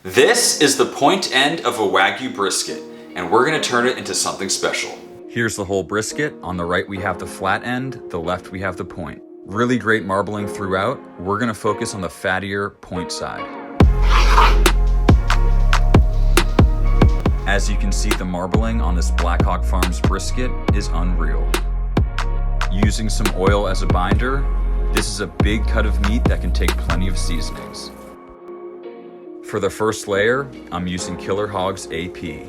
This is the point end of a Wagyu brisket, and we're gonna turn it into something special. Here's the whole brisket. On the right we have the flat end, the left we have the point. Really great marbling throughout. We're gonna focus on the fattier point side. As you can see, the marbling on this Black Hawk Farms brisket is unreal. Using some oil as a binder, this is a big cut of meat that can take plenty of seasonings. For the first layer, I'm using Killer Hogs AP.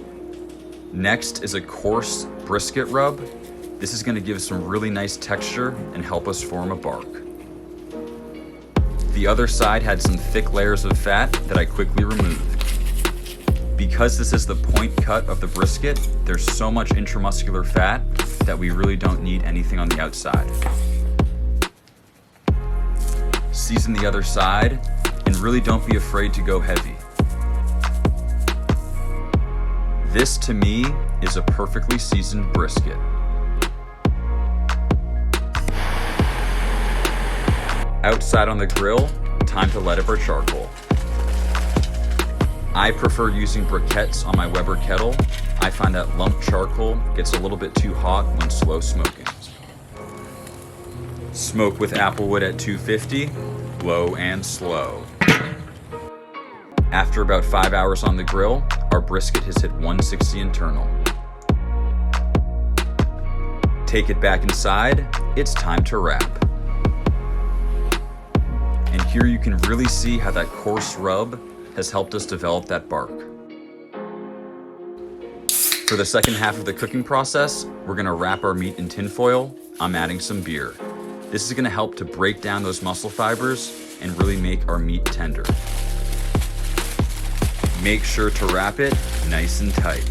Next is a coarse brisket rub. This is going to give some really nice texture and help us form a bark. The other side had some thick layers of fat that I quickly removed. Because this is the point cut of the brisket, there's so much intramuscular fat that we really don't need anything on the outside. Season the other side, and really don't be afraid to go heavy. This, to me, is a perfectly seasoned brisket. Outside on the grill, time to light up our charcoal. I prefer using briquettes on my Weber kettle. I find that lump charcoal gets a little bit too hot when slow smoking. Smoke with applewood at 250, low and slow. After about 5 hours on the grill, our brisket has hit 160 internal. Take it back inside, it's time to wrap. And here you can really see how that coarse rub has helped us develop that bark. For the second half of the cooking process, we're gonna wrap our meat in tinfoil. I'm adding some beer. This is gonna help to break down those muscle fibers and really make our meat tender. Make sure to wrap it nice and tight.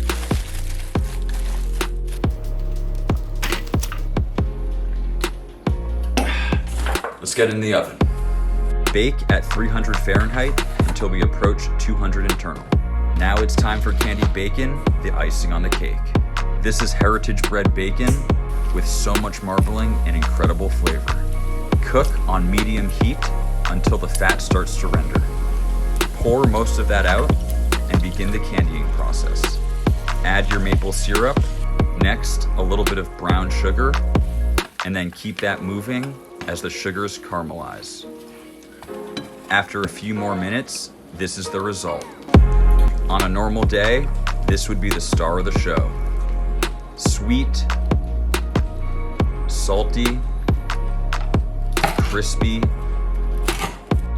Let's get in the oven. Bake at 300 Fahrenheit until we approach 200 internal. Now it's time for candied bacon, the icing on the cake. This is heritage bred bacon with so much marbling and incredible flavor. Cook on medium heat until the fat starts to render. Pour most of that out and begin the candying process. Add your maple syrup, next a little bit of brown sugar, and then keep that moving as the sugars caramelize. After a few more minutes, this is the result. On a normal day, this would be the star of the show. Sweet, salty, crispy,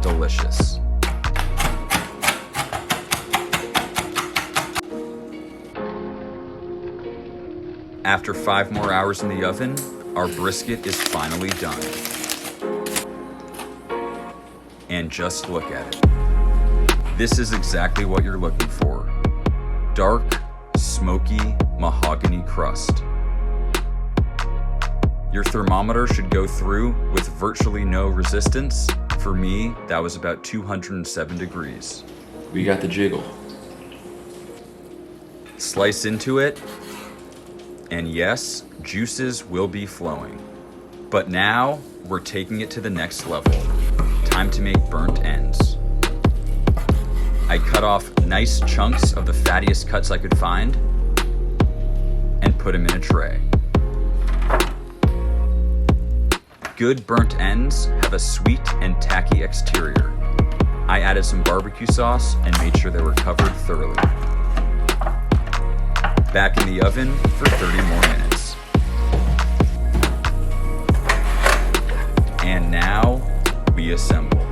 delicious. After 5 more hours in the oven, our brisket is finally done. And just look at it. This is exactly what you're looking for. Dark, smoky, mahogany crust. Your thermometer should go through with virtually no resistance. For me, that was about 207 degrees. We got the jiggle. Slice into it, and yes, juices will be flowing. But now, we're taking it to the next level. Time to make burnt ends. I cut off nice chunks of the fattiest cuts I could find and put them in a tray. Good burnt ends have a sweet and tacky exterior. I added some barbecue sauce and made sure they were covered thoroughly. Back in the oven for 30 more minutes. And now we assemble.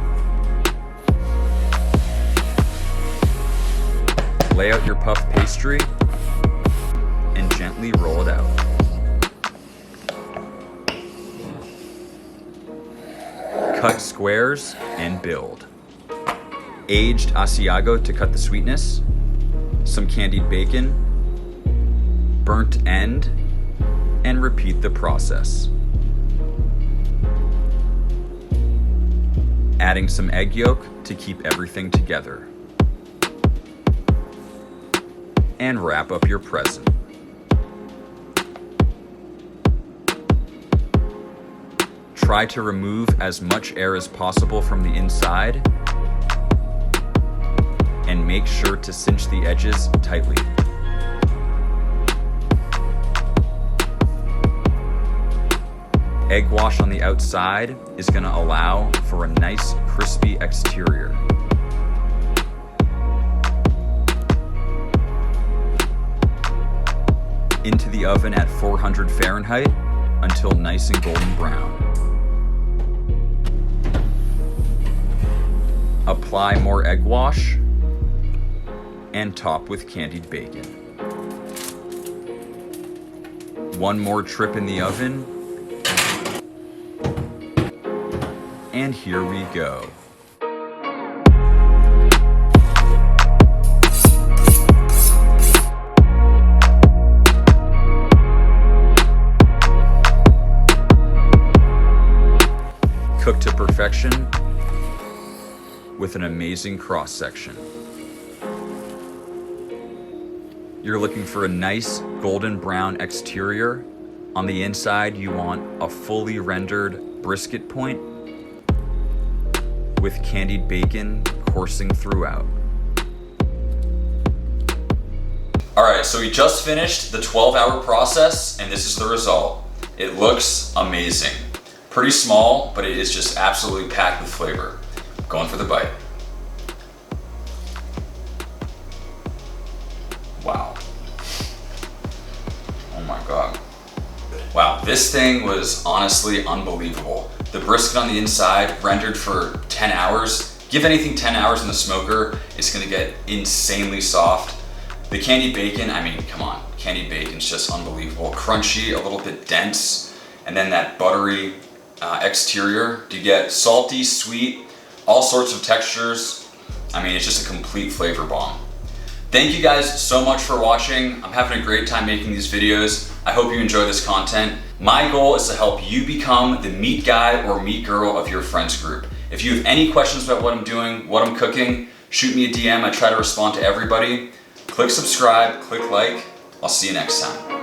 Lay out your puff pastry and gently roll it out. Cut squares and build. Aged Asiago to cut the sweetness, some candied bacon, burnt end, and repeat the process. Adding some egg yolk to keep everything together. And wrap up your present. Try to remove as much air as possible from the inside and and make sure to cinch the edges tightly. Egg wash on the outside is going to allow for a nice crispy exterior. Into the oven at 400 Fahrenheit until nice and golden brown. Apply more egg wash and top with candied bacon. One more trip in the oven, and here we go. Cooked to perfection with an amazing cross section. You're looking for a nice golden brown exterior. On the inside, you want a fully rendered brisket point with candied bacon coursing throughout. All right, so we just finished the 12-hour process, and this is the result. It looks amazing. Pretty small, but it is just absolutely packed with flavor. Going for the bite. Wow. Oh my God. Wow, this thing was honestly unbelievable. The brisket on the inside, rendered for 10 hours. Give anything 10 hours in the smoker, it's gonna get insanely soft. The candied bacon, I mean, come on. Candied bacon's just unbelievable. Crunchy, a little bit dense, and then that buttery exterior. You get salty, sweet, all sorts of textures. I mean, it's just a complete flavor bomb. Thank you guys so much for watching. I'm having a great time making these videos. I hope you enjoy this content. My goal is to help you become the meat guy or meat girl of your friends group. If you have any questions about what I'm doing, what I'm cooking, shoot me a DM. I try to respond to everybody. Click subscribe, click like. I'll see you next time.